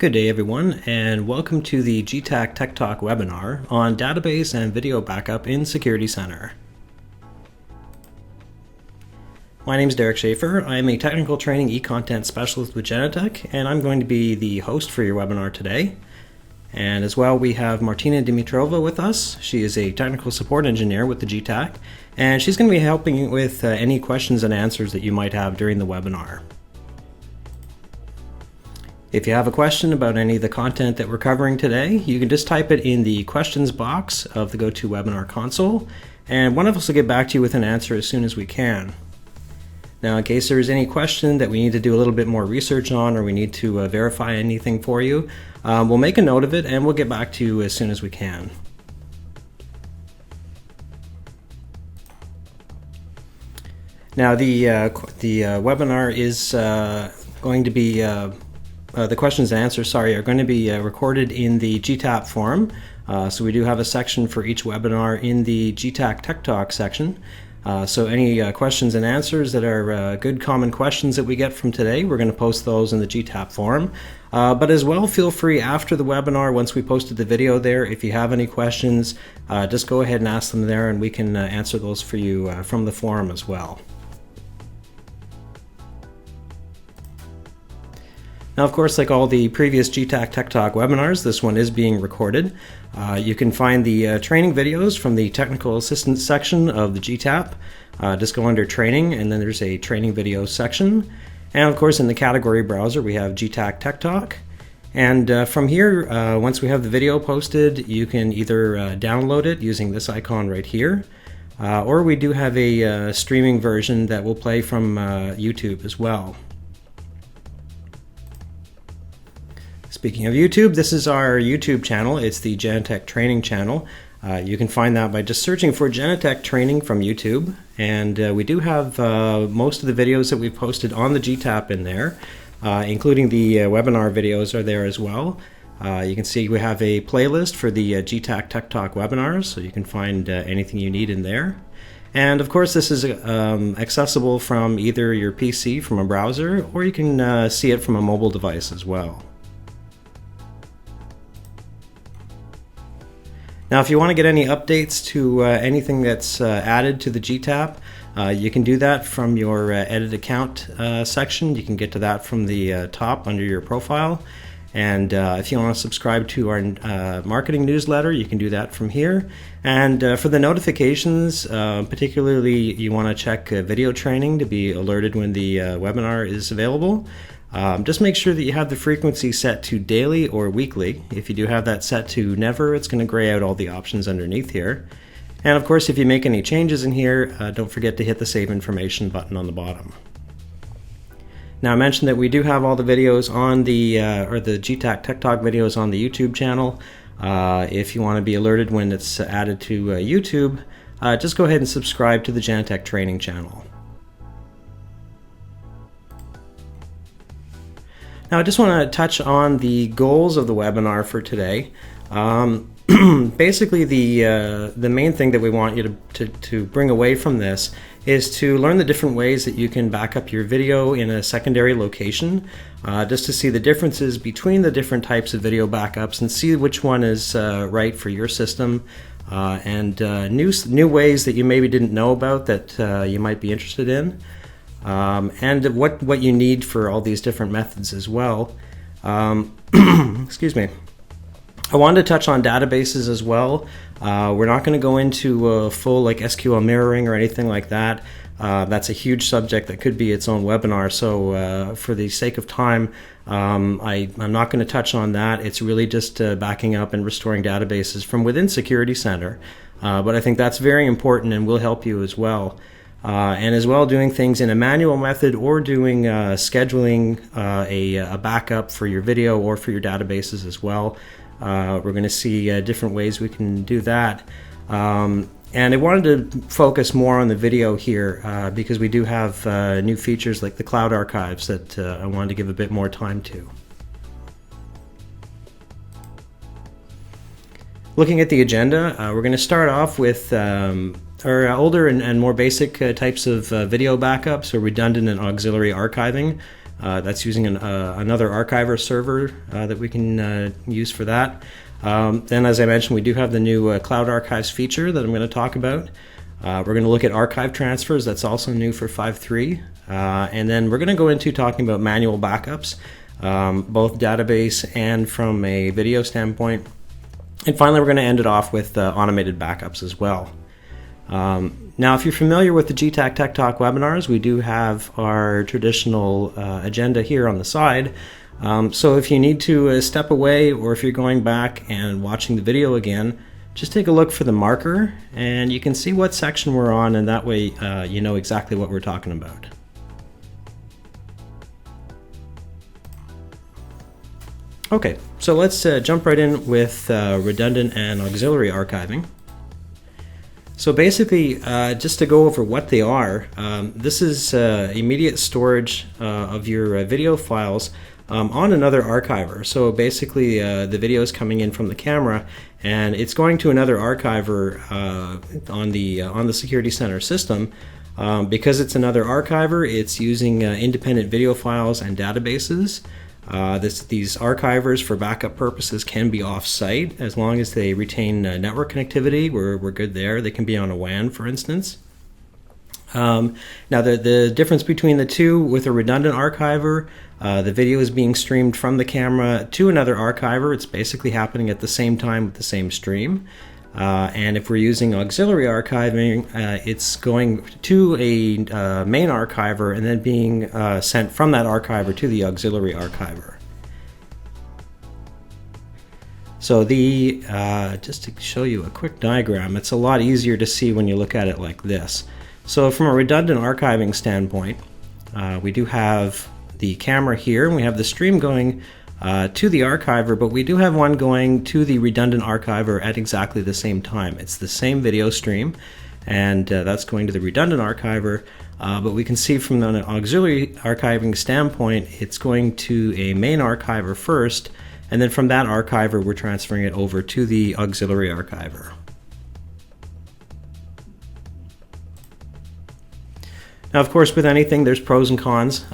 Good day everyone, and welcome to the GTAC Tech Talk webinar on database and video backup in Security Center. My name is Derek Schaefer. I am a technical training e-content specialist with GTAC, and I'm going to be the host for your webinar today. And as well, we have Martina Dimitrova with us. She is a technical support engineer with the GTAC, and she's going to be helping with any questions and answers that you might have during the webinar. If you have a question about any of the content that we're covering today, you can just type it in the questions box of the GoToWebinar console, and one of us will get back to you with an answer as soon as we can. Now, in case there is any question that we need to do a little bit more research on, or we need to verify anything for you, we'll make a note of it and we'll get back to you as soon as we can. Now, the webinar is going to be the questions and answers, are going to be recorded in the GTAP forum. So we do have a section for each webinar in the GTAC Tech Talk section. So any questions and answers that are good common questions that we get from today, we're going to post those in the GTAP forum. But as well, feel free after the webinar, once we posted the video there, if you have any questions, just go ahead and ask them there and we can answer those for you from the forum as well. Now, of course, like all the previous GTAC Tech Talk webinars, this one is being recorded. You can find the training videos from the technical assistance section of the GTAP. Just go under training, and then there's a training video section. And of course, in the category browser, we have GTAC Tech Talk. And from here, once we have the video posted, you can either download it using this icon right here, or we do have a streaming version that will play from YouTube as well. Speaking of YouTube, this is our YouTube channel. It's the GTAC Training channel. You can find that by just searching for GTAC Training from YouTube. And we do have most of the videos that we've posted on the GTAP in there, including the webinar videos are there as well. You can see we have a playlist for the GTAC Tech Talk webinars, so you can find anything you need in there. And of course, this is accessible from either your PC from a browser, or you can see it from a mobile device as well. Now, if you want to get any updates to anything that's added to the GTAP, you can do that from your Edit Account section. You can get to that from the top under your profile. And if you want to subscribe to our marketing newsletter, you can do that from here. And for the notifications, particularly you want to check video training to be alerted when the webinar is available. Just make sure that you have the frequency set to daily or weekly. If you do have that set to never, it's going to gray out all the options underneath here. And of course, if you make any changes in here, don't forget to hit the Save Information button on the bottom. Now, I mentioned that we do have all the videos on the GTAC Tech Talk videos on the YouTube channel. If you want to be alerted when it's added to YouTube, just go ahead and subscribe to the GTAC Training channel. Now, I just want to touch on the goals of the webinar for today. Basically, the main thing that we want you to bring away from this is to learn the different ways that you can back up your video in a secondary location, just to see the differences between the different types of video backups and see which one is right for your system, and new ways that you maybe didn't know about that you might be interested in. And what you need for all these different methods as well. Excuse me. I wanted to touch on databases as well. We're not going to go into full like SQL mirroring or anything like that. That's a huge subject that could be its own webinar. So for the sake of time, I'm not going to touch on that. It's really just backing up and restoring databases from within Security Center. But I think that's very important and will help you as well. And as well, doing things in a manual method or doing scheduling a backup for your video or for your databases as well. We're going to see different ways we can do that. And I wanted to focus more on the video here because we do have new features like the cloud archives that I wanted to give a bit more time to. Looking at the agenda, we're going to start off with our older and more basic types of video backups or redundant and auxiliary archiving. That's using another archiver server that we can use for that. Then, as I mentioned, we do have the new Cloud Archives feature that I'm going to talk about. We're going to look at archive transfers. That's also new for 5.3. And then we're going to go into talking about manual backups, both database and from a video standpoint. And finally, we're going to end it off with automated backups as well. Now, if you're familiar with the GTAC Tech Talk webinars, we do have our traditional agenda here on the side. So if you need to step away, or if you're going back and watching the video again, just take a look for the marker and you can see what section we're on, and that way you know exactly what we're talking about. Okay, so let's jump right in with redundant and auxiliary archiving. So basically, just to go over what they are, this is immediate storage of your video files on another archiver. So basically, the video is coming in from the camera, and it's going to another archiver on the Security Center system. Because it's another archiver, it's using independent video files and databases. These archivers, for backup purposes, can be off-site as long as they retain network connectivity. We're good there. They can be on a WAN, for instance. Now, the difference between the two: with a redundant archiver, the video is being streamed from the camera to another archiver. It's basically happening at the same time with the same stream. And if we're using auxiliary archiving, it's going to a main archiver and then being sent from that archiver to the auxiliary archiver. So just to show you a quick diagram, it's a lot easier to see when you look at it like this. So from a redundant archiving standpoint, we do have the camera here, and we have the stream going to the archiver, but we do have one going to the redundant archiver at exactly the same time. It's the same video stream, and that's going to the redundant archiver, but we can see from an auxiliary archiving standpoint, it's going to a main archiver first, and then from that archiver we're transferring it over to the auxiliary archiver. Now, of course, with anything, there's pros and cons.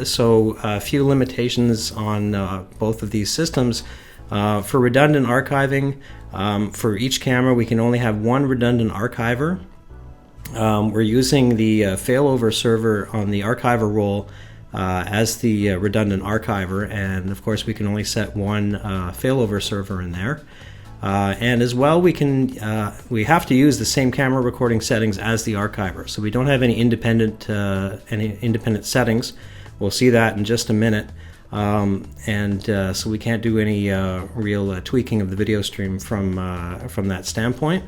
So a few limitations on both of these systems. For redundant archiving, for each camera, we can only have one redundant archiver. We're using the failover server on the archiver role as the redundant archiver, and of course, we can only set one failover server in there. And as well, we have to use the same camera recording settings as the archiver, so we don't have any independent settings. We'll see that in just a minute, so we can't do any real tweaking of the video stream from that standpoint.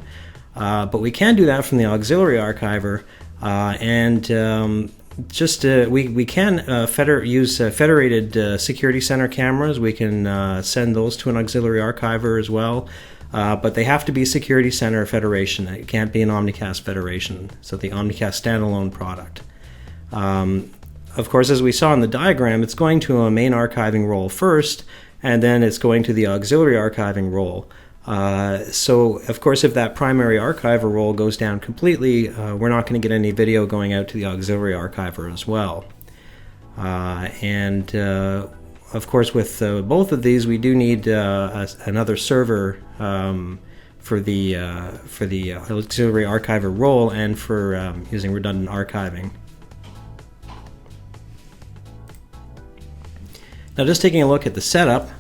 But we can do that from the auxiliary archiver, we can use federated Security Center cameras. We can send those to an auxiliary archiver as well, but they have to be Security Center Federation. It can't be an Omnicast Federation, so the Omnicast standalone product. Of course, as we saw in the diagram, it's going to a main archiving role first, and then it's going to the auxiliary archiving role. So, of course, if that primary archiver role goes down completely, we're not going to get any video going out to the auxiliary archiver as well. Of course, with both of these, we do need another server for the auxiliary archiver role and for using redundant archiving. Now, just taking a look at the setup,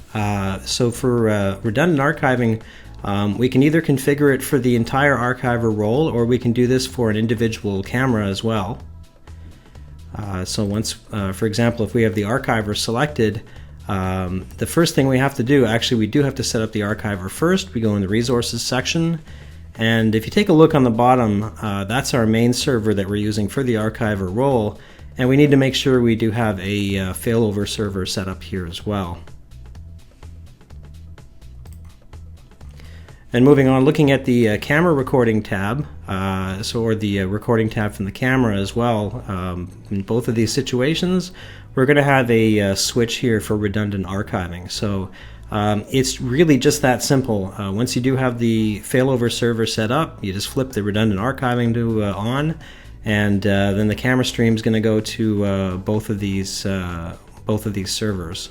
so for redundant archiving, we can either configure it for the entire archiver role, or we can do this for an individual camera as well. So once, for example, if we have the archiver selected, the first thing we have to do, actually we do have to set up the archiver first. We go in the resources section, and if you take a look on the bottom, that's our main server that we're using for the archiver role. And we need to make sure we do have a failover server set up here as well. And moving on, looking at the camera recording tab, or the recording tab from the camera as well, in both of these situations, we're going to have a switch here for redundant archiving. So it's really just that simple. Once you do have the failover server set up, you just flip the redundant archiving to on, and then the camera stream is going to go to both of these both of these servers.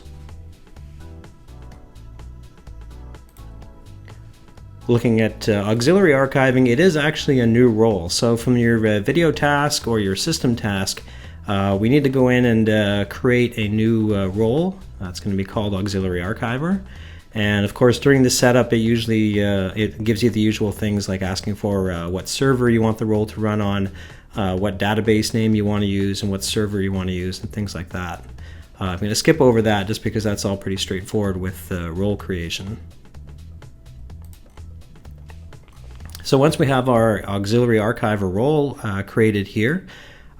Looking at auxiliary archiving, it is actually a new role. So from your video task or your system task, we need to go in and create a new role. That's going to be called Auxiliary Archiver. And of course, during the setup, it usually it gives you the usual things like asking for what server you want the role to run on, what database name you want to use, and what server you want to use, and things like that. I'm going to skip over that just because that's all pretty straightforward with role creation. So once we have our Auxiliary Archiver role created here,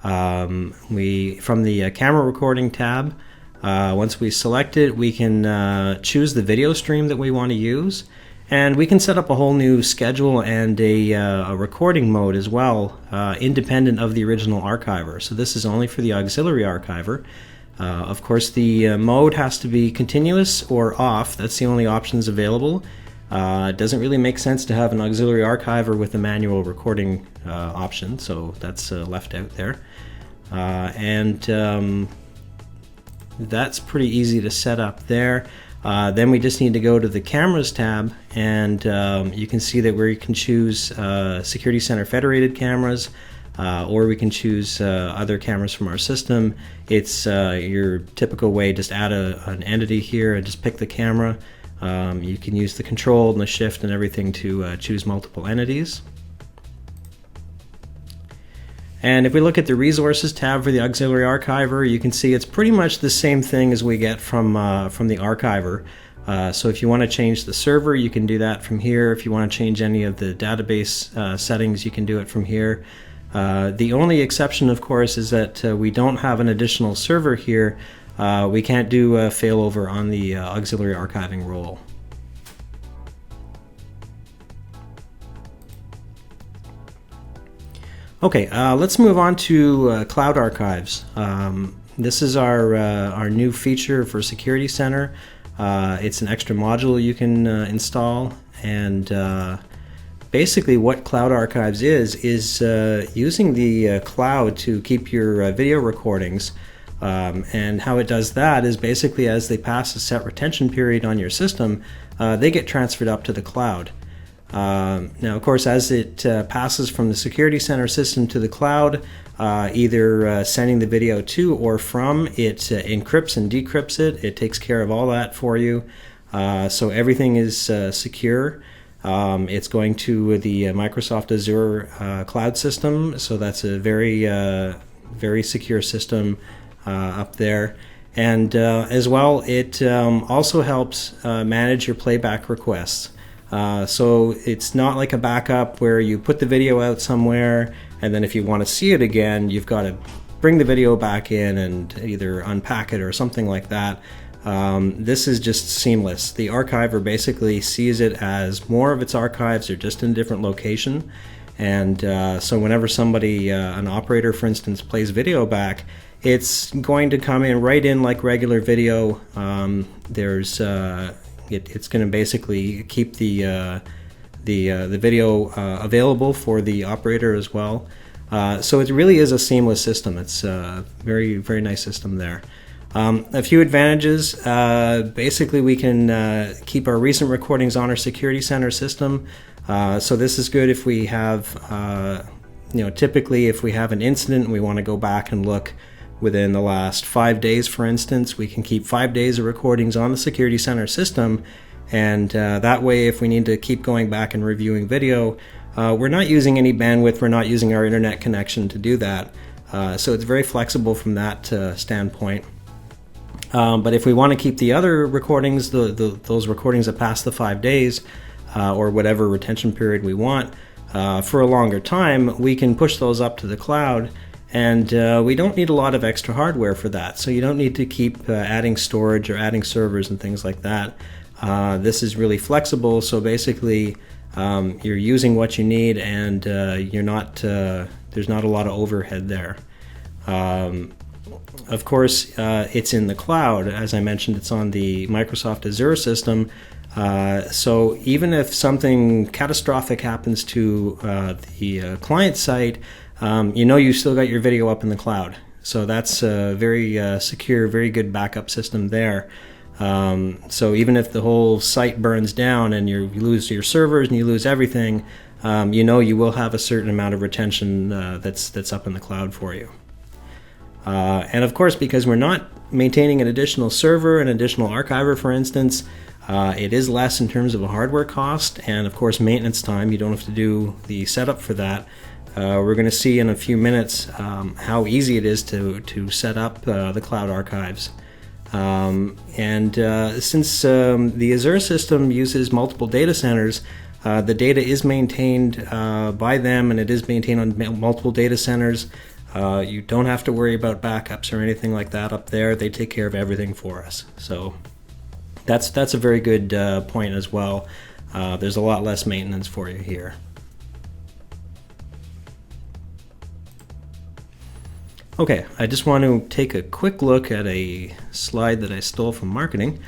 from the camera recording tab, once we select it, we can choose the video stream that we want to use, and we can set up a whole new schedule and a recording mode as well, independent of the original archiver. So this is only for the Auxiliary Archiver. Of course, the mode has to be continuous or off. That's the only options available. It doesn't really make sense to have an auxiliary archiver with a manual recording option, so that's left out there. That's pretty easy to set up there. Then we just need to go to the Cameras tab, and you can see that we can choose Security Center federated cameras, or we can choose other cameras from our system. It's your typical way, just add an entity here and just pick the camera. You can use the control and the shift and everything to choose multiple entities. And if we look at the Resources tab for the Auxiliary Archiver, you can see it's pretty much the same thing as we get from the Archiver. So if you want to change the server, you can do that from here. If you want to change any of the database settings, you can do it from here. The only exception, of course, is that we don't have an additional server here. We can't do failover on the auxiliary archiving role. Okay, let's move on to Cloud Archives. This is our new feature for Security Center. It's an extra module you can install, and basically what Cloud Archives is using the cloud to keep your video recordings. And how it does that is basically as they pass a set retention period on your system, they get transferred up to the cloud. Now, of course, as it passes from the Security Center system to the cloud, either sending the video to or from, it encrypts and decrypts it. It takes care of all that for you. So everything is secure. It's going to the Microsoft Azure cloud system, so that's a very secure system up there. And as well, it also helps manage your playback requests. So it's not like a backup where you put the video out somewhere and then if you want to see it again, you've got to bring the video back in and either unpack it or something like that. This is just seamless. The archiver basically sees it as more of its archives are just in a different location. And so whenever somebody, an operator for instance, plays video back, it's going to come in right in like regular video. It's going to basically keep the video available for the operator as well. So it really is a seamless system. It's a very, very nice system there. A few advantages. Basically, we can keep our recent recordings on our Security Center system. So this is good if we have, typically if we have an incident and we want to go back and look within the last 5 days, for instance, we can keep 5 days of recordings on the Security Center system. And that way, if we need to keep going back and reviewing video, we're not using any bandwidth, we're not using our internet connection to do that. So it's very flexible from that standpoint. But if we want to keep the other recordings, those recordings that pass the 5 days, or whatever retention period we want, for a longer time, we can push those up to the cloud. And we don't need a lot of extra hardware for that. So you don't need to keep adding storage or adding servers and things like that. This is really flexible. So basically, you're using what you need, and there's not a lot of overhead there. Of course, it's in the cloud. As I mentioned, it's on the Microsoft Azure system. So even if something catastrophic happens to the client site, you still got your video up in the cloud. So that's a very secure, very good backup system there. So even if the whole site burns down and you lose your servers and you lose everything, you know you will have a certain amount of retention that's up in the cloud for you. And of course, because we're not maintaining an additional server, an additional archiver, for instance, it is less in terms of a hardware cost, and of course maintenance time. You don't have to do the setup for that. We're going to see in a few minutes how easy it is to set up the cloud archives. Since the Azure system uses multiple data centers, the data is maintained by them, and it is maintained on multiple data centers. You don't have to worry about backups or anything like that up there. They take care of everything for us. So that's a very good point as well. There's a lot less maintenance for you here. Okay, I just want to take a quick look at a slide that I stole from marketing,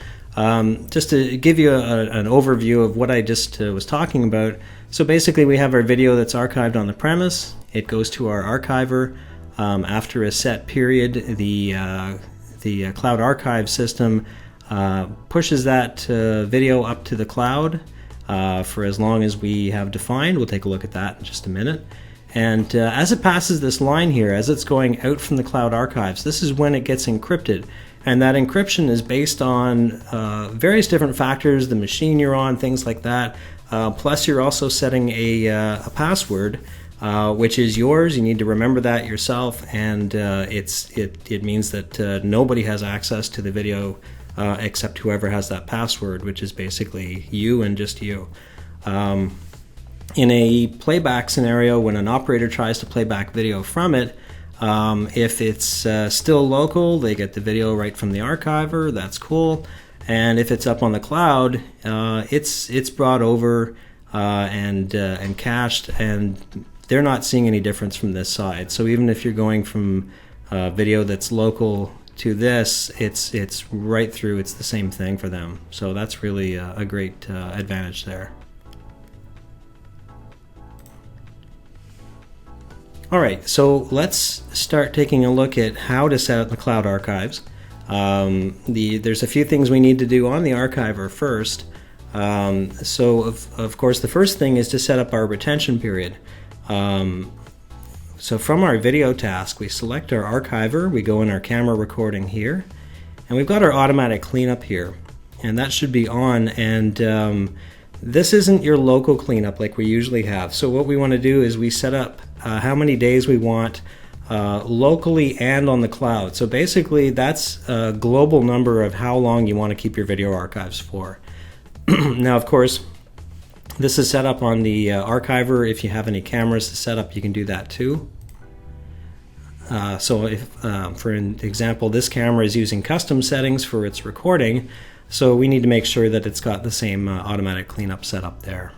just to give you an overview of what I just was talking about. So basically we have our video that's archived on the premise. It goes to our archiver. After a set period, the cloud archive system pushes that video up to the cloud for as long as we have defined. We'll take a look at that in just a minute. And as it passes this line here, as it's going out from the cloud archives, this is when it gets encrypted. And that encryption is based on various different factors, the machine you're on, things like that. Plus you're also setting a password, which is yours. You need to remember that yourself, and it means that nobody has access to the video except whoever has that password, which is basically you and just you. In a playback scenario, when an operator tries to play back video from it, if it's still local, they get the video right from the archiver. That's cool. And if it's up on the cloud, it's brought over and cached, and they're not seeing any difference from this side. So even if you're going from video that's local to this, it's right through. It's the same thing for them. So that's really a great advantage there. All right, so let's start taking a look at how to set up the cloud archives. There's a few things we need to do on the archiver first. So of course, the first thing is to set up our retention period. So from our video task, we select our archiver, we go in our camera recording here, and we've got our automatic cleanup here, and that should be on. And this isn't your local cleanup like we usually have. So what we want to do is we set up how many days we want locally and on the cloud. So basically that's a global number of how long you want to keep your video archives for. Now of course, this is set up on the archiver. If you have any cameras to set up, you can do that too. So if, for an example, this camera is using custom settings for its recording, so we need to make sure that it's got the same automatic cleanup set up there.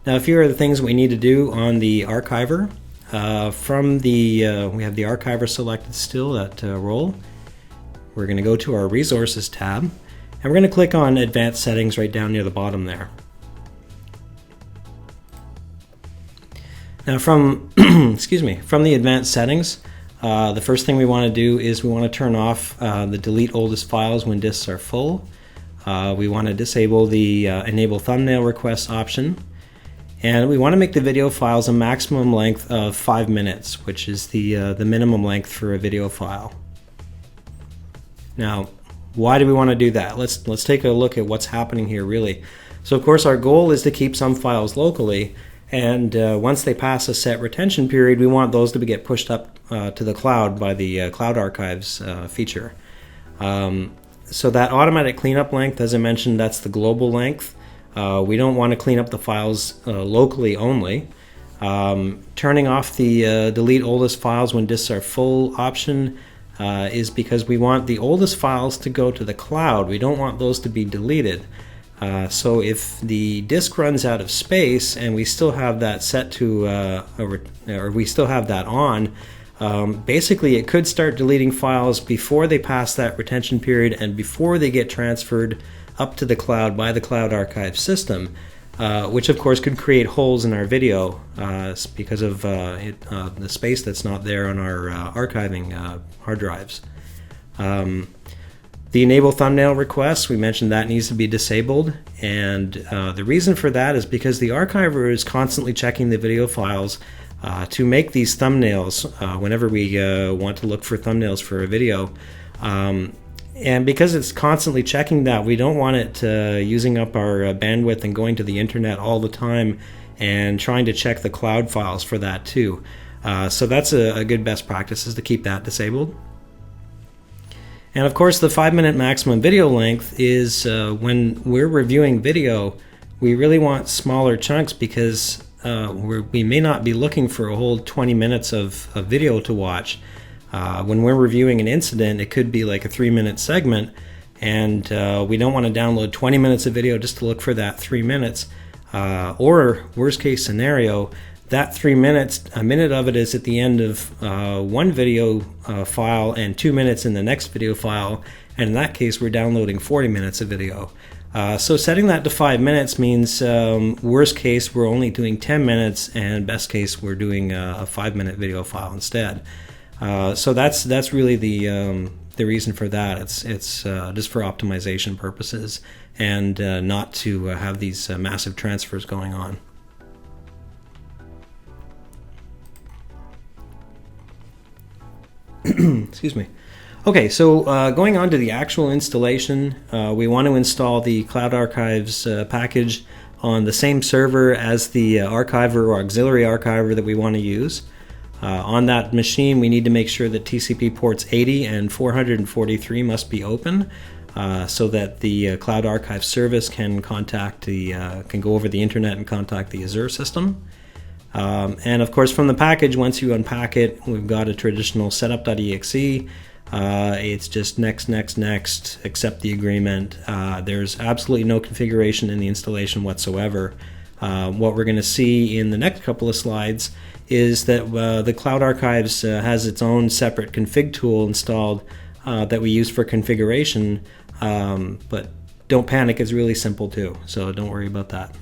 Now, a few of the things we need to do on the archiver. We have the archiver selected still at role. We're going to go to our resources tab, and we're going to click on advanced settings right down near the bottom there. Now from from the advanced settings, the first thing we want to do is we want to turn off the delete oldest files when disks are full. We want to disable the enable thumbnail requests option. And we want to make the video files a maximum length of 5 minutes, which is the minimum length for a video file. Now, why do we want to do that? Let's take a look at what's happening here really. So of course our goal is to keep some files locally, and once they pass a set retention period, we want those to get pushed up to the cloud by the Cloud Archives feature. So that automatic cleanup length, as I mentioned, that's the global length. We don't want to clean up the files locally only. Turning off the delete oldest files when disks are full option is because we want the oldest files to go to the cloud. We don't want those to be deleted. So if the disk runs out of space and we still have that set to, or we still have that on, basically it could start deleting files before they pass that retention period and before they get transferred up to the cloud by the Cloud Archive system. which of course could create holes in our video because of the space that's not there on our archiving hard drives. The enable thumbnail requests, we mentioned that needs to be disabled, and the reason for that is because the archiver is constantly checking the video files to make these thumbnails whenever we want to look for thumbnails for a video. And because it's constantly checking that, we don't want it using up our bandwidth and going to the internet all the time and trying to check the cloud files for that too. So that's a good best practice, is to keep that disabled. And of course, the 5-minute maximum video length is when we're reviewing video, we really want smaller chunks because we may not be looking for a whole 20 minutes of video to watch. When we're reviewing an incident, it could be like a 3-minute segment, and we don't want to download 20 minutes of video just to look for that 3 minutes. Or worst case scenario, that 3 minutes, a minute of it is at the end of one video file and 2 minutes in the next video file, and in that case we're downloading 40 minutes of video. So setting that to 5 minutes means worst case we're only doing 10 minutes, and best case we're doing a 5-minute video file instead. So that's really the reason for that. It's just for optimization purposes, and not to have these massive transfers going on. Excuse me. Okay, so going on to the actual installation, we want to install the Cloud Archives package on the same server as the archiver or auxiliary archiver that we want to use. On that machine, we need to make sure that TCP ports 80 and 443 must be open, so that the Cloud Archive service can can go over the internet and contact the Azure system. And of course, from the package, once you unpack it, we've got a traditional setup.exe. It's just next, accept the agreement. There's absolutely no configuration in the installation whatsoever. What we're going to see in the next couple of slides is that the Cloud Archives has its own separate config tool installed that we use for configuration, but don't panic, it's really simple too, so don't worry about that.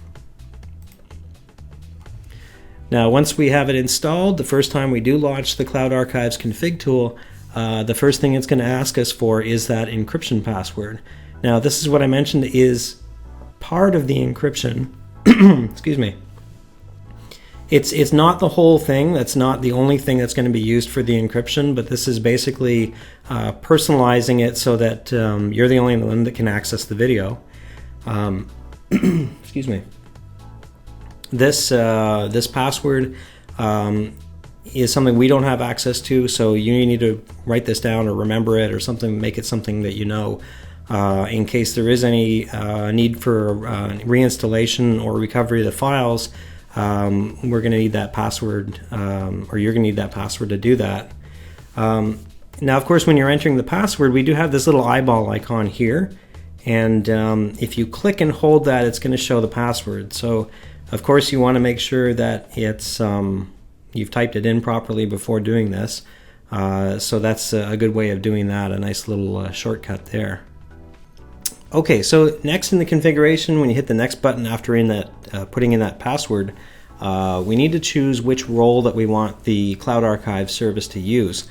Now, once we have it installed, the first time we do launch the Cloud Archives config tool, the first thing it's going to ask us for is that encryption password. Now, this is what I mentioned is part of the encryption. Excuse me. It's not the whole thing. That's not the only thing that's going to be used for the encryption, but this is basically personalizing it so that you're the only one that can access the video. Excuse me. This password is something we don't have access to, so you need to write this down or remember it or something, make it something that you know. In case there is any need for reinstallation or recovery of the files, we're going to need that password, or you're going to need that password to do that. Now, of course, when you're entering the password, we do have this little eyeball icon here, and if you click and hold that, it's going to show the password. So, of course, you want to make sure that it's you've typed it in properly before doing this. So that's a good way of doing that, a nice little shortcut there. Okay, so next in the configuration, when you hit the next button after putting in that password, we need to choose which role that we want the Cloud Archive service to use.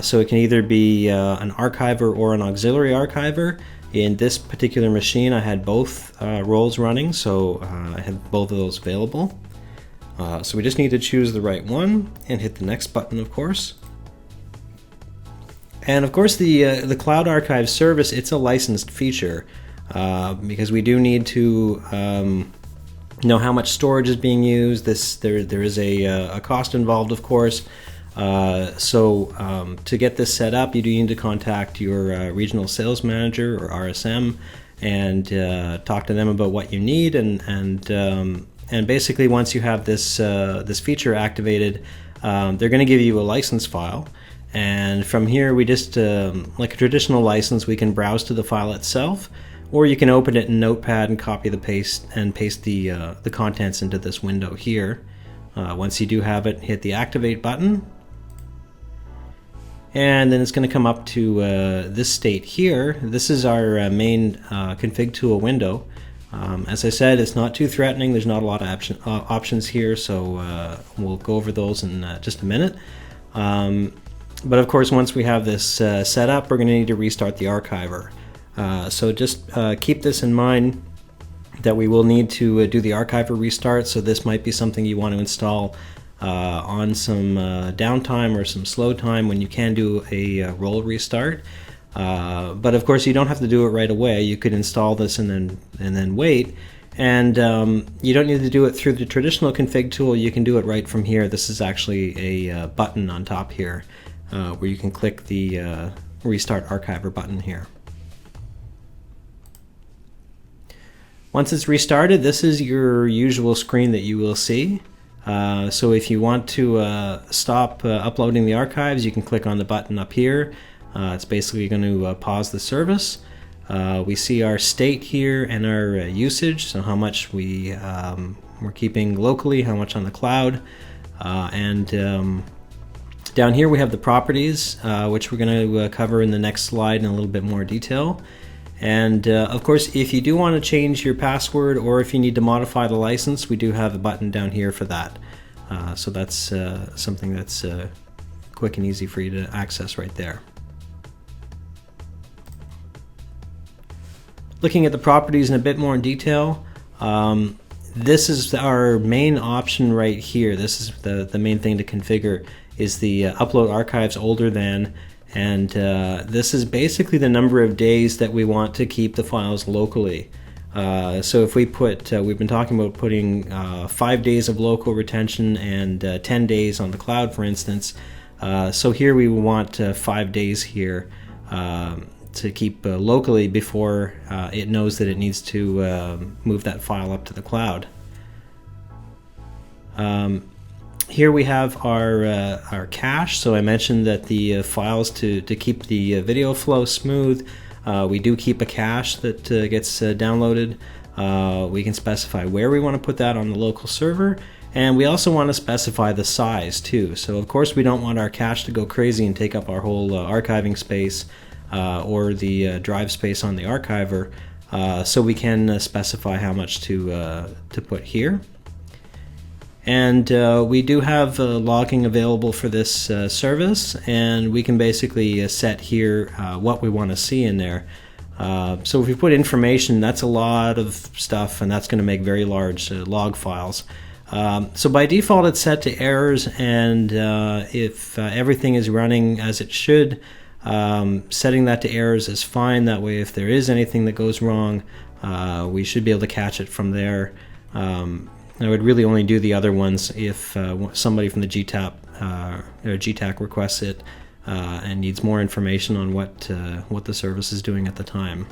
So it can either be an archiver or an auxiliary archiver. In this particular machine, I had both roles running, so I had both of those available. So we just need to choose the right one and hit the next button, of course. And of course, the Cloud Archive service, it's a licensed feature because we do need to know how much storage is being used. There is a cost involved, of course. So to get this set up, you do need to contact your regional sales manager or RSM and talk to them about what you need. And basically, once you have this feature activated, they're going to give you a license file. And from here, we just, like a traditional license, we can browse to the file itself, or you can open it in Notepad and copy the paste the contents into this window here. Once you do have it, hit the activate button, and then it's going to come up to this state here. This is our main config tool window. As I said, it's not too threatening. There's not a lot of options here, so we'll go over those in just a minute. But of course, once we have this set up, we're going to need to restart the archiver. So just keep this in mind, that we will need to do the archiver restart. So this might be something you want to install on some downtime or some slow time when you can do a roll restart. But of course, you don't have to do it right away. You could install this and then wait. And you don't need to do it through the traditional config tool. You can do it right from here. This is actually a button on top here where you can click the Restart Archiver button here. Once it's restarted, this is your usual screen that you will see. So if you want to stop uploading the archives, you can click on the button up here. It's basically going to pause the service. We see our state here and our usage, so how much we're keeping locally, how much on the cloud, and down here we have the properties, which we're going to cover in the next slide in a little bit more detail. And of course, if you do want to change your password or if you need to modify the license, we do have a button down here for that. So that's something that's quick and easy for you to access right there. Looking at the properties in a bit more in detail, this is our main option right here. This is the main thing to configure, is the upload archives older than. And this is basically the number of days that we want to keep the files locally. So if we put, we've been talking about putting 5 days of local retention and 10 days on the cloud, for instance. So here we want 5 days here to keep locally before it knows that it needs to move that file up to the cloud. Here we have our cache. So I mentioned that the files to keep the video flow smooth, we do keep a cache that gets downloaded. We can specify where we want to put that on the local server, and we also want to specify the size too. So of course we don't want our cache to go crazy and take up our whole archiving space or the drive space on the archiver. So we can specify how much to put here. And we do have logging available for this service, and we can basically set here what we want to see in there. So if we put information, that's a lot of stuff, and that's going to make very large log files. So by default it's set to errors, and if everything is running as it should, setting that to errors is fine. That way if there is anything that goes wrong, we should be able to catch it from there. I would really only do the other ones if somebody from the GTAC or GTAC requests it and needs more information on what the service is doing at the time.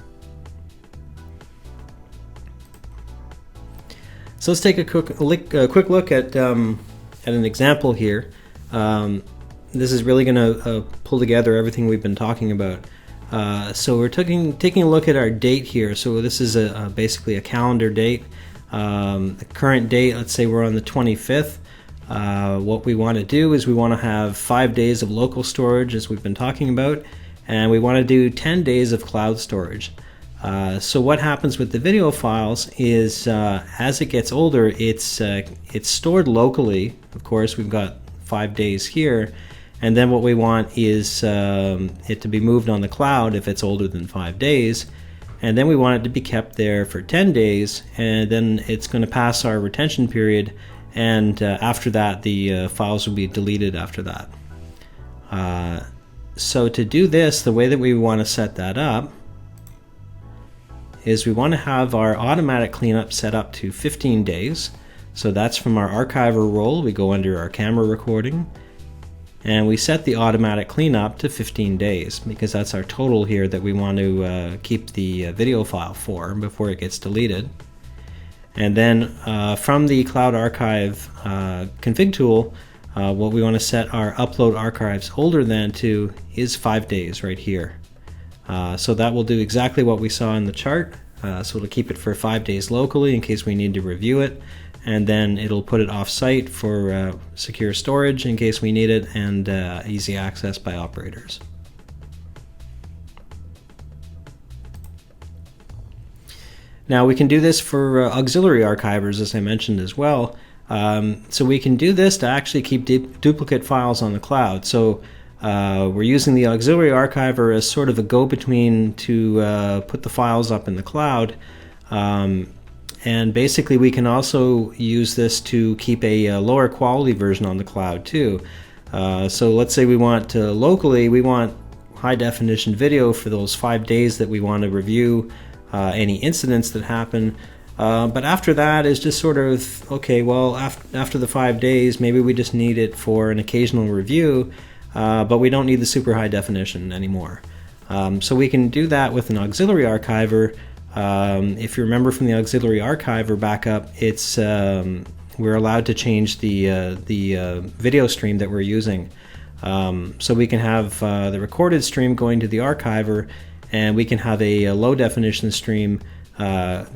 So let's take a quick look at an example here. This is really going to pull together everything we've been talking about. So we're taking a look at our date here. So this is basically a calendar date. The current date, let's say we're on the 25th. What we want to do is we want to have 5 days of local storage, as we've been talking about, and we want to do 10 days of cloud storage. So what happens with the video files is as it gets older, it's stored locally. Of course, we've got 5 days here, and then what we want is it to be moved on the cloud if it's older than 5 days. And then we want it to be kept there for 10 days, and then it's going to pass our retention period, and after that the files will be deleted after that. So to do this, the way that we want to set that up is we want to have our automatic cleanup set up to 15 days. So that's from our archiver role. We go under our camera recording, and we set the automatic cleanup to 15 days because that's our total here that we want to keep the video file for before it gets deleted. And then from the Cloud Archive config tool, what we want to set our upload archives older than to is 5 days right here. So that will do exactly what we saw in the chart. So it'll keep it for 5 days locally in case we need to review it, and then it'll put it off-site for secure storage in case we need it, and easy access by operators. Now we can do this for auxiliary archivers, as I mentioned as well. So we can do this to actually keep duplicate files on the cloud. So we're using the auxiliary archiver as sort of a go-between to put the files up in the cloud. And basically we can also use this to keep a lower quality version on the cloud too. So let's say we want locally, we want high definition video for those 5 days that we want to review any incidents that happen. But after that is just sort of, okay, well, after the 5 days, maybe we just need it for an occasional review, but we don't need the super high definition anymore. So we can do that with an auxiliary archiver. If you remember from the auxiliary archiver backup, it's we're allowed to change the video stream that we're using. So we can have the recorded stream going to the archiver, and we can have a low definition stream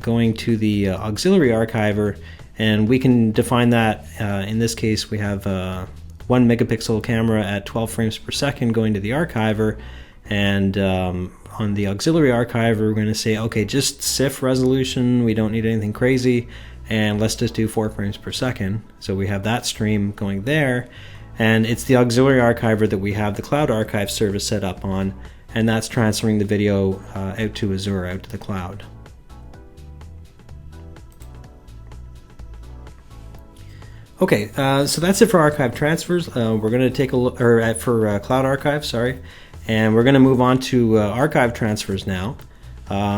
going to the auxiliary archiver, and we can define that. In this case, we have 1 megapixel camera at 12 frames per second going to the archiver, and on the auxiliary archiver we're going to say, okay, just CIF resolution, we don't need anything crazy, and let's just do 4 frames per second. So we have that stream going there, and it's the auxiliary archiver that we have the cloud archive service set up on, and that's transferring the video out to Azure, out to the cloud. Okay, so that's it for archive transfers. We're going to take a look, or for cloud archive, sorry, and we're going to move on to archive transfers now.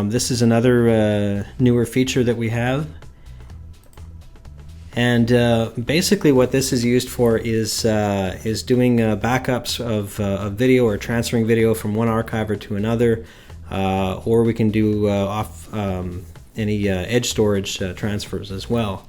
This is another newer feature that we have, and basically what this is used for is doing backups of video, or transferring video from one archiver to another, or we can do any edge storage transfers as well.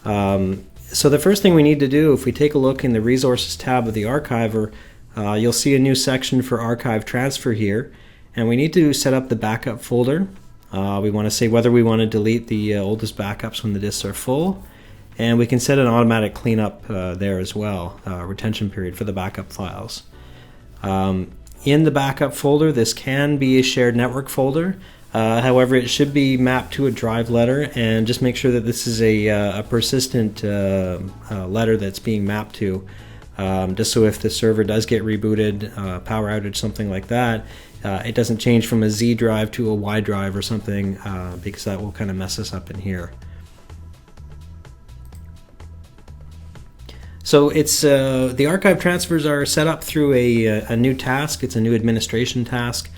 So the first thing we need to do, if we take a look in the Resources tab of the archiver, you'll see a new section for archive transfer here, and we need to set up the backup folder. We want to say whether we want to delete the oldest backups when the disks are full, and we can set an automatic cleanup there as well, retention period for the backup files. In the backup folder, this can be a shared network folder. However, it should be mapped to a drive letter, and just make sure that this is a persistent letter that's being mapped to, just so if the server does get rebooted, power outage, something like that, it doesn't change from a Z drive to a Y drive or something, because that will kind of mess us up in here. So it's the archive transfers are set up through a new task. It's a new administration task.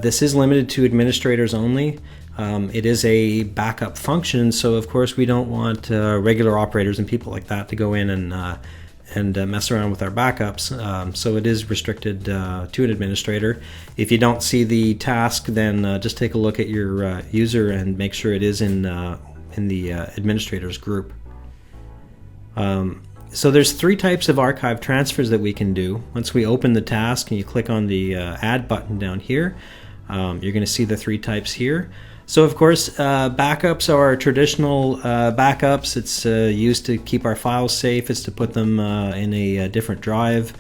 This is limited to administrators only. It is a backup function, so of course we don't want regular operators and people like that to go in and mess around with our backups. So it is restricted to an administrator. If you don't see the task, then just take a look at your user and make sure it is in the administrators group. So there's 3 types of archive transfers that we can do. Once we open the task and you click on the add button down here, you're going to see the 3 types here. So of course, backups are traditional backups. It's used to keep our files safe. It's to put them in a different drive,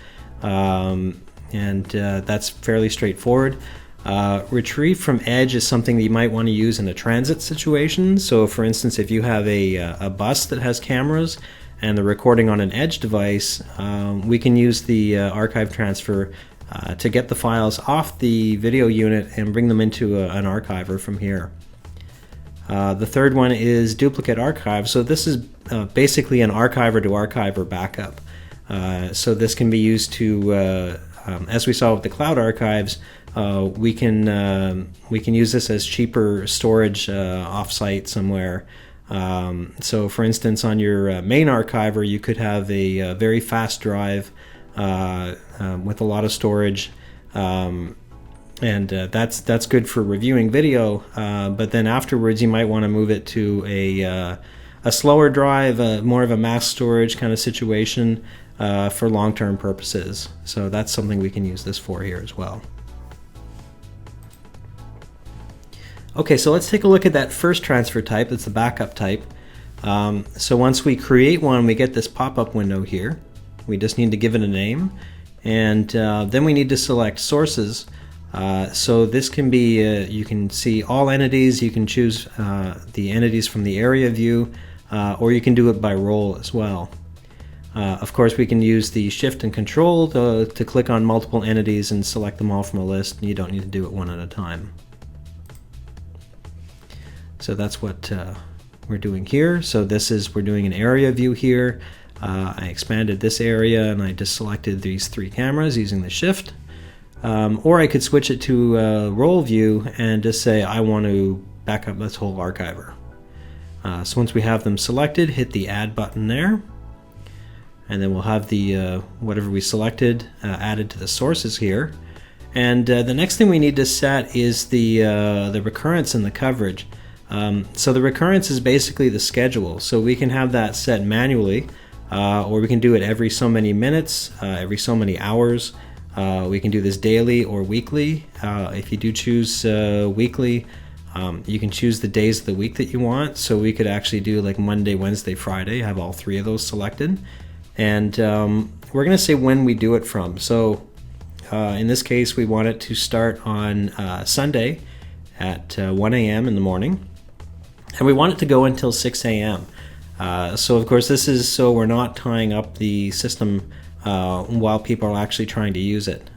and that's fairly straightforward. Retrieve from edge is something that you might want to use in a transit situation. So for instance, if you have a bus that has cameras and the recording on an edge device, we can use the archive transfer to get the files off the video unit and bring them into an archiver from here. The third one is duplicate archive. So this is basically an archiver to archiver backup. So this can be used to, as we saw with the cloud archives, we can use this as cheaper storage offsite somewhere. So for instance, on your main archiver, you could have a very fast drive with a lot of storage, and that's good for reviewing video, but then afterwards you might want to move it to a slower drive, more of a mass storage kind of situation for long-term purposes. So that's something we can use this for here as well. Okay, so let's take a look at that first transfer type. It's the backup type. So once we create one, we get this pop-up window here. We just need to give it a name, and then we need to select sources. So this can be, you can see all entities, you can choose the entities from the area view, or you can do it by role as well. Of course, we can use the Shift and Control to click on multiple entities and select them all from a list, and you don't need to do it one at a time. So that's what we're doing here. So this is, we're doing an area view here. I expanded this area and I just selected these 3 cameras using the Shift. Or I could switch it to role view and just say I want to back up this whole archiver. So once we have them selected, hit the Add button there, and then we'll have the whatever we selected added to the sources here. And the next thing we need to set is the recurrence and the coverage. So the recurrence is basically the schedule. So we can have that set manually, or we can do it every so many minutes, every so many hours. We can do this daily or weekly. If you do choose weekly, you can choose the days of the week that you want. So we could actually do like Monday, Wednesday, Friday, have all 3 of those selected. And we're going to say when we do it from. So in this case, we want it to start on Sunday at 1 a.m. in the morning. And we want it to go until 6 a.m. So of course this is so we're not tying up the system while people are actually trying to use it.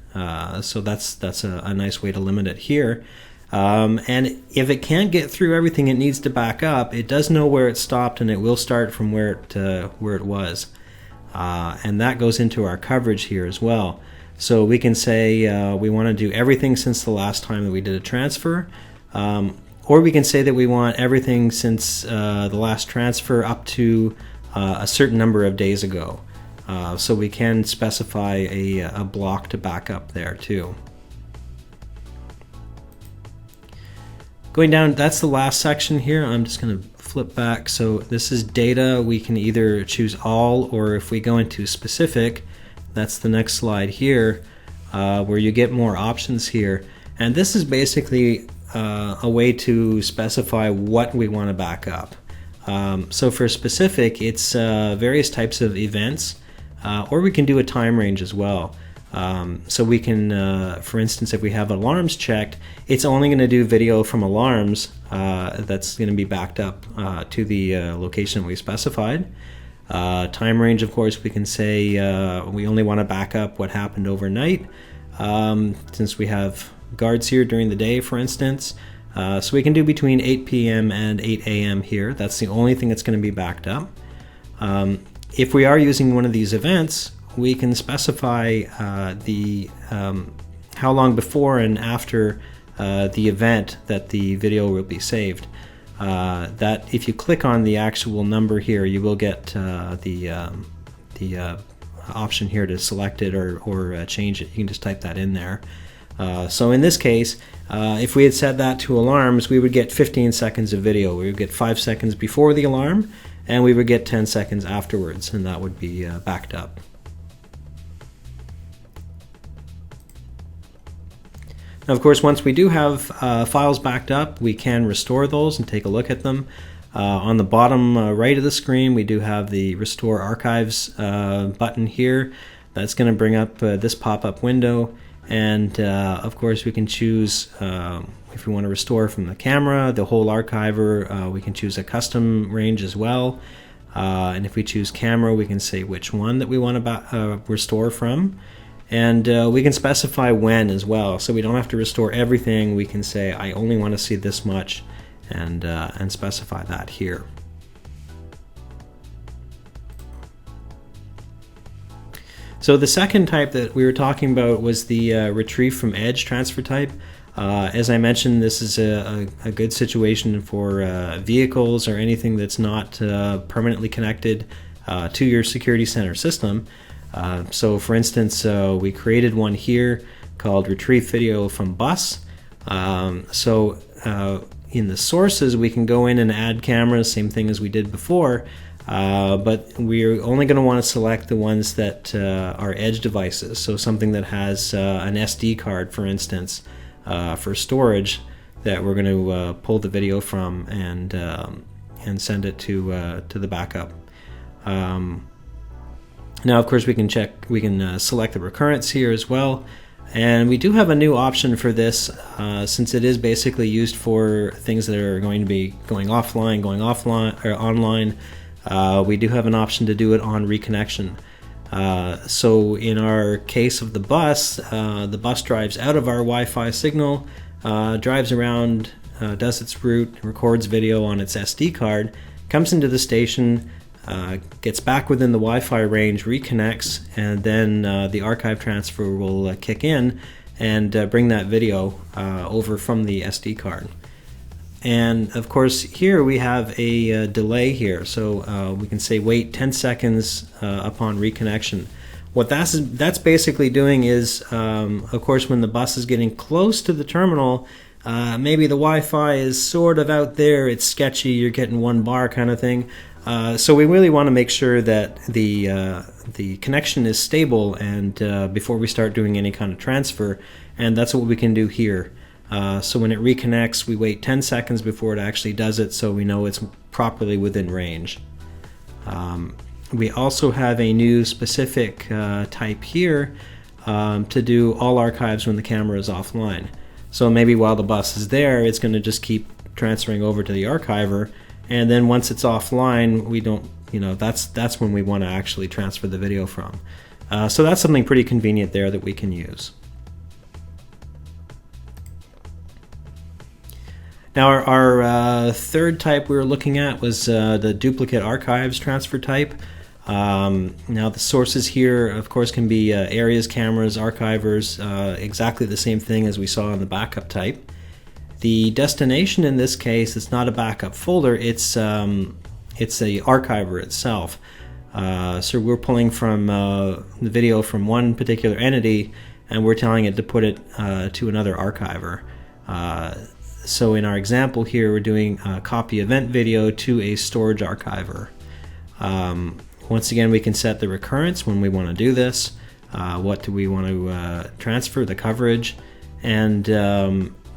So that's a nice way to limit it here. And if it can't get through everything it needs to back up, it does know where it stopped and it will start from where it was. And that goes into our coverage here as well. So we can say we want to do everything since the last time that we did a transfer. Or we can say that we want everything since the last transfer up to a certain number of days ago. So we can specify a block to back up there too. Going down, that's the last section here. I'm just going to flip back. So this is data. We can either choose all, or if we go into specific, that's the next slide here, where you get more options here. And this is basically a way to specify what we want to back up. So for specific, it's various types of events, or we can do a time range as well. So we can, for instance, if we have alarms checked, it's only going to do video from alarms that's going to be backed up to the location we specified. Time range, of course, we can say we only want to back up what happened overnight, since we have guards here during the day, for instance. So we can do between 8 p.m. and 8 a.m. here. That's the only thing that's going to be backed up. If we are using one of these events, we can specify how long before and after the event that the video will be saved. That if you click on the actual number here, you will get the option here to select it or change it. You can just type that in there. So in this case, if we had set that to alarms, we would get 15 seconds of video. We would get 5 seconds before the alarm, and we would get 10 seconds afterwards, and that would be backed up. Now, of course, once we do have files backed up, we can restore those and take a look at them. On the bottom right of the screen, we do have the Restore Archives button here. That's going to bring up this pop-up window. And of course, we can choose if we want to restore from the camera, the whole archiver. We can choose a custom range as well. And if we choose camera, we can say which one that we want to restore from. And we can specify when as well, so we don't have to restore everything. We can say I only want to see this much, and specify that here. So the second type that we were talking about was the retrieve from edge transfer type. As I mentioned, this is a good situation for vehicles or anything that's not permanently connected to your security center system. So for instance, we created one here called Retrieve Video from Bus. So in the sources, we can go in and add cameras, same thing as we did before, but we're only going to want to select the ones that are edge devices. So something that has an SD card, for instance, for storage, that we're going to pull the video from and send it to the backup. Now, of course, we can select the recurrence here as well, And we do have a new option for this, since it is basically used for things that are going to be going offline, or online. We do have an option to do it on reconnection. So in our case of the bus drives out of our Wi-Fi signal, drives around, does its route, records video on its SD card, comes into the station, gets back within the Wi-Fi range, reconnects, and then the archive transfer will kick in and bring that video over from the SD card. And of course here we have a delay here, so we can say wait 10 seconds upon reconnection. What that's basically doing is, of course, when the bus is getting close to the terminal, maybe the Wi-Fi is sort of out there, it's sketchy, you're getting 1 bar kind of thing. So we really want to make sure that the connection is stable and before we start doing any kind of transfer, and that's what we can do here. So when it reconnects, we wait 10 seconds before it actually does it, so we know it's properly within range. We also have a new specific type here to do all archives when the camera is offline. So maybe while the bus is there, it's going to just keep transferring over to the archiver, and then once it's offline, we don't, that's when we want to actually transfer the video from. So that's something pretty convenient there that we can use. Now our third type we were looking at was the duplicate archives transfer type. Now the sources here, of course, can be areas, cameras, archivers, exactly the same thing as we saw in the backup type. The destination in this case, it's not a backup folder, it's a archiver itself. So we're pulling from the video from one particular entity, and we're telling it to put it to another archiver. So in our example here, we're doing a copy event video to a storage archiver. Once again, we can set the recurrence when we want to do this. What do we want to transfer, the coverage, and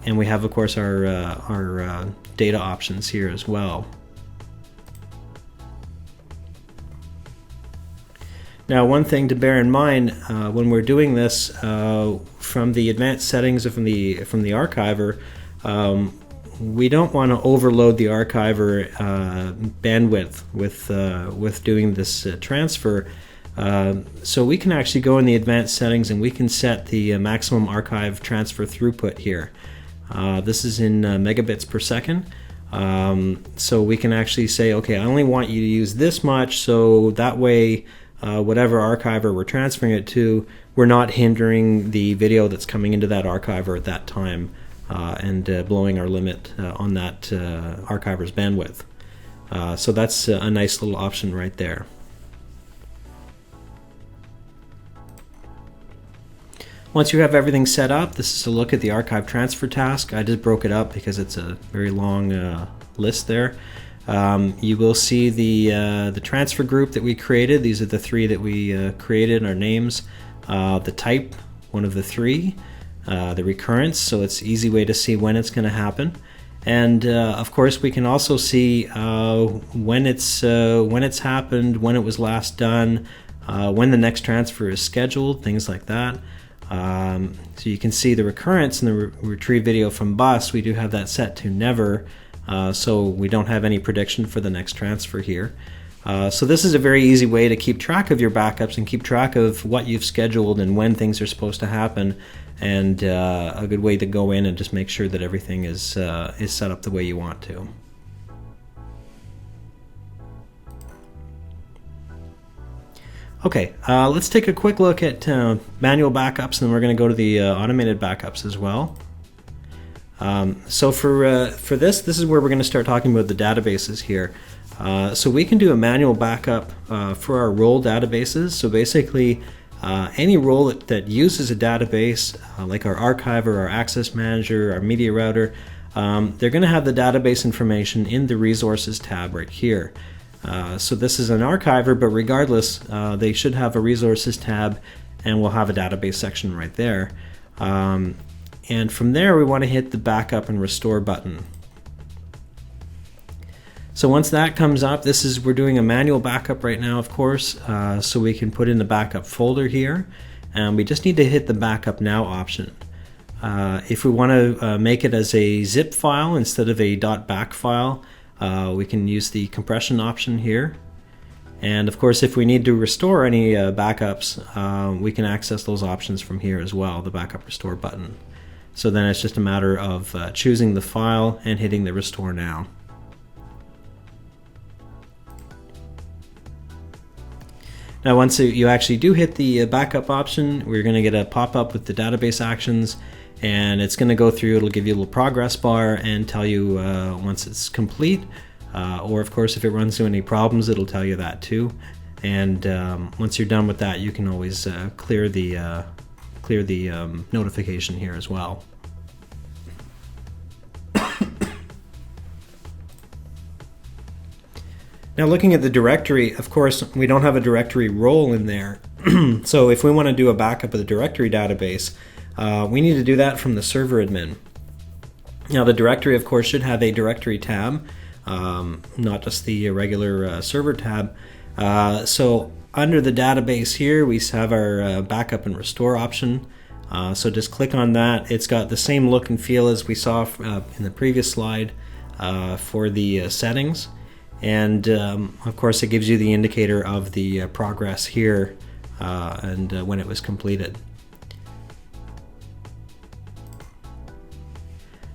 we have, of course, our data options here as well. Now, one thing to bear in mind when we're doing this from the advanced settings from the archiver, we don't want to overload the archiver bandwidth with doing this transfer. So we can actually go in the advanced settings and we can set the maximum archive transfer throughput here. This is in megabits per second. So we can actually say, okay, I only want you to use this much, so that way whatever archiver we're transferring it to, we're not hindering the video that's coming into that archiver at that time. And blowing our limit on that archiver's bandwidth. So that's a nice little option right there. Once you have everything set up, this is a look at the archive transfer task. I just broke it up because it's a very long list there. You will see the transfer group that we created. These are the 3 that we created, our names. The type, one of the 3. The recurrence, so it's an easy way to see when it's going to happen, and of course we can also see when it's happened, when it was last done, when the next transfer is scheduled, things like that. So you can see the recurrence in the retrieve video from bus. We do have that set to never, so we don't have any prediction for the next transfer here. So this is a very easy way to keep track of your backups and keep track of what you've scheduled and when things are supposed to happen, and a good way to go in and just make sure that everything is set up the way you want to. Okay, let's take a quick look at manual backups, and then we're going to go to the automated backups as well. So for this is where we're going to start talking about the databases here. So we can do a manual backup for our role databases. So basically, any role that uses a database, like our archiver, our access manager, our media router, they're going to have the database information in the resources tab right here. So this is an archiver, but regardless, they should have a resources tab, and we'll have a database section right there. And from there, we want to hit the backup and restore button. So once that comes up, we're doing a manual backup right now, of course, so we can put in the backup folder here, and we just need to hit the Backup Now option. If we want to make it as a zip file instead of a .back file, we can use the compression option here. And of course, if we need to restore any backups, we can access those options from here as well, the Backup Restore button. So then it's just a matter of choosing the file and hitting the Restore Now. Now once you actually do hit the backup option, we're going to get a pop-up with the database actions, and it's going to go through, it'll give you a little progress bar and tell you once it's complete, or of course if it runs into any problems it'll tell you that too. And once you're done with that, you can always clear the notification here as well. Now looking at the directory, of course we don't have a directory role in there. So if we want to do a backup of the directory database, we need to do that from the server admin. Now the directory of course should have a directory tab, not just the regular server tab. So under the database here we have our backup and restore option. So just click on that. It's got the same look and feel as we saw in the previous slide for the settings. And of course it gives you the indicator of the progress here and when it was completed.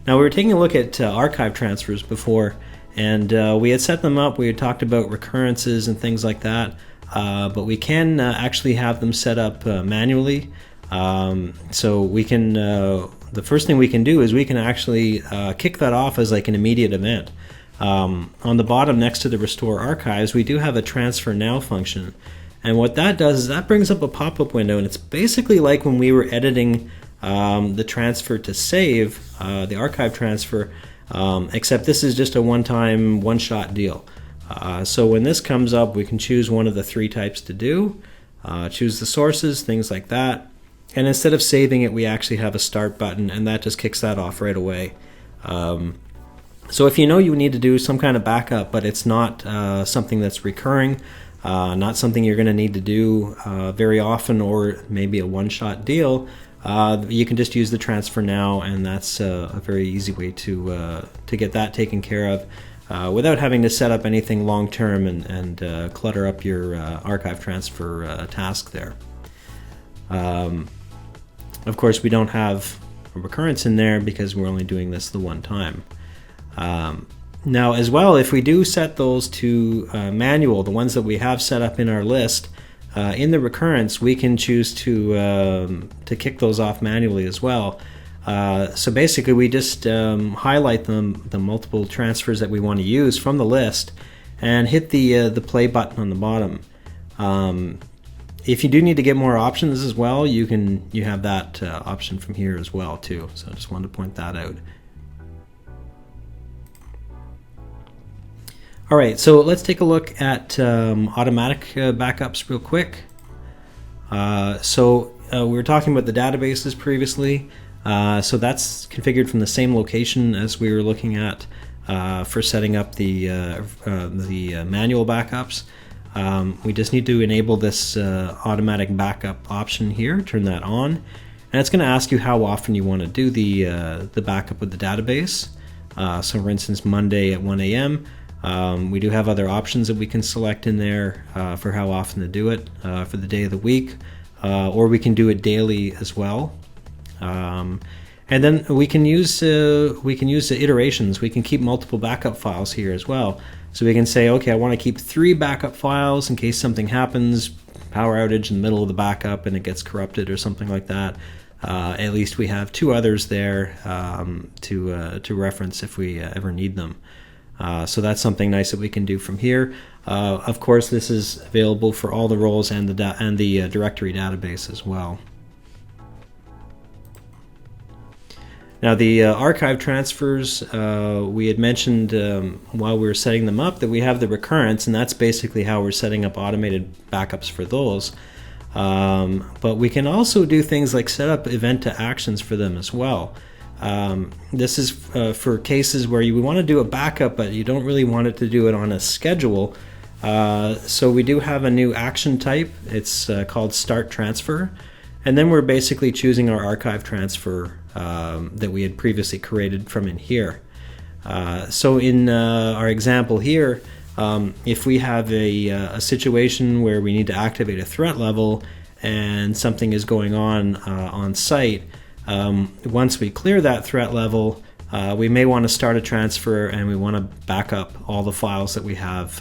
Now we were taking a look at archive transfers before, and we had set them up. We had talked about recurrences and things like that, but we can actually have them set up manually. So we can, the first thing we can do is we can actually kick that off as like an immediate event. On the bottom next to the Restore Archives, we do have a Transfer Now function. And what that does is that brings up a pop-up window, and it's basically like when we were editing the transfer to save, the archive transfer, except this is just a one-time, one-shot deal. So when this comes up, we can choose one of the three types to do, choose the sources, things like that. And instead of saving it, we actually have a Start button, and that just kicks that off right away. So if you know you need to do some kind of backup, but it's not something that's recurring, not something you're going to need to do very often, or maybe a one-shot deal, you can just use the Transfer Now, and that's a very easy way to get that taken care of without having to set up anything long-term and clutter up your archive transfer task there. Of course, we don't have a recurrence in there because we're only doing this the one time. Now as well, if we do set those to manual, the ones that we have set up in our list, in the recurrence we can choose to kick those off manually as well. So basically we just highlight the multiple transfers that we want to use from the list and hit the play button on the bottom. If you do need to get more options as well, you have that option from here as well too. So I just wanted to point that out. All right, so let's take a look at automatic backups real quick. We were talking about the databases previously. So that's configured from the same location as we were looking at for setting up the manual backups. We just need to enable this automatic backup option here, turn that on, and it's going to ask you how often you want to do the backup of the database. So for instance, Monday at 1 a.m. We do have other options that we can select in there for how often to do it for the day of the week, or we can do it daily as well. And then we can use the iterations. We can keep multiple backup files here as well. So we can say, okay, I want to keep 3 backup files in case something happens, power outage in the middle of the backup and it gets corrupted or something like that. At least we have 2 others there to reference if we ever need them. So that's something nice that we can do from here. Of course, this is available for all the roles and the directory database as well. Now the archive transfers, we had mentioned while we were setting them up that we have the recurrence, and that's basically how we're setting up automated backups for those. But we can also do things like set up event to actions for them as well. This is for cases where you want to do a backup, but you don't really want it to do it on a schedule. So we do have a new action type. It's called Start Transfer. and then we're basically choosing our archive transfer that we had previously created from in here. So in our example here, if we have a situation where we need to activate a threat level and something is going on site, once we clear that threat level, we may want to start a transfer, and we want to back up all the files that we have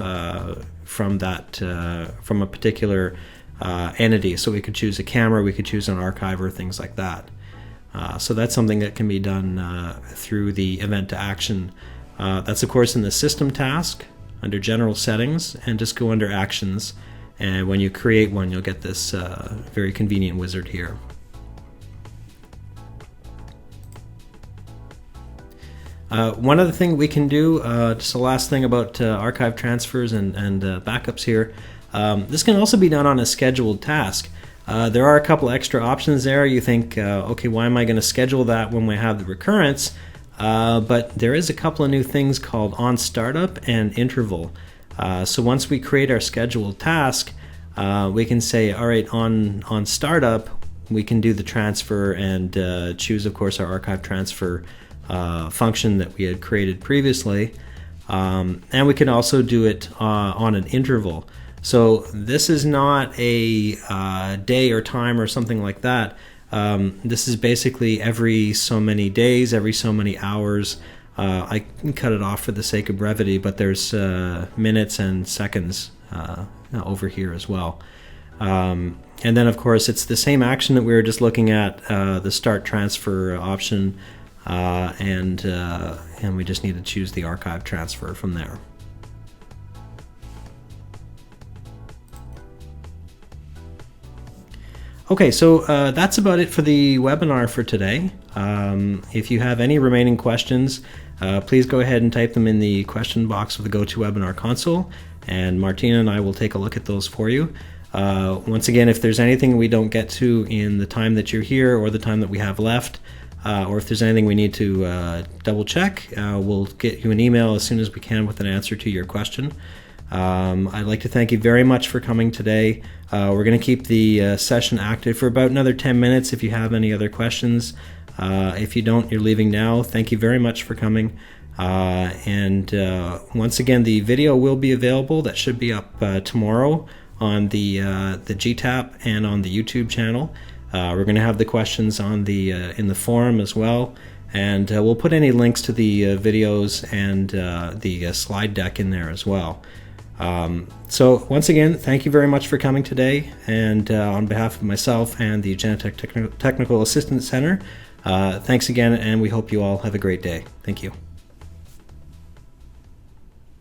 from a particular entity. So we could choose a camera, we could choose an archiver, things like that. So that's something that can be done through the event to action. That's of course in the system task under general settings, and just go under actions, and when you create one you'll get this very convenient wizard here. One other thing we can do, just the last thing about archive transfers and backups here, this can also be done on a scheduled task. There are a couple extra options there. You think, okay, why am I going to schedule that when we have the recurrence? But there is a couple of new things called on startup and interval. So once we create our scheduled task, we can say, all right, on startup, we can do the transfer and choose, of course, our archive transfer function that we had created previously. And we can also do it on an interval. So this is not a day or time or something like that. This is basically every so many days, every so many hours. I can cut it off for the sake of brevity, but there's minutes and seconds over here as well. And then, of course, it's the same action that we were just looking at, the start transfer option, and we just need to choose the archive transfer from there. Okay, so that's about it for the webinar for today. If you have any remaining questions, please go ahead and type them in the question box of the GoToWebinar console, and Martina and I will take a look at those for you. Once again, if there's anything we don't get to in the time that you're here or the time that we have left, or if there's anything we need to double check, we'll get you an email as soon as we can with an answer to your question. I'd like to thank you very much for coming today. We're going to keep the session active for about another 10 minutes if you have any other questions. If you don't, you're leaving now. Thank you very much for coming. And once again, the video will be available. That should be up tomorrow on the GTAC and on the YouTube channel. We're going to have the questions on the in the forum as well. And we'll put any links to the videos and the slide deck in there as well. So once again, thank you very much for coming today, and on behalf of myself and the GTAC Technical Assistance Center, thanks again, and we hope you all have a great day. Thank you.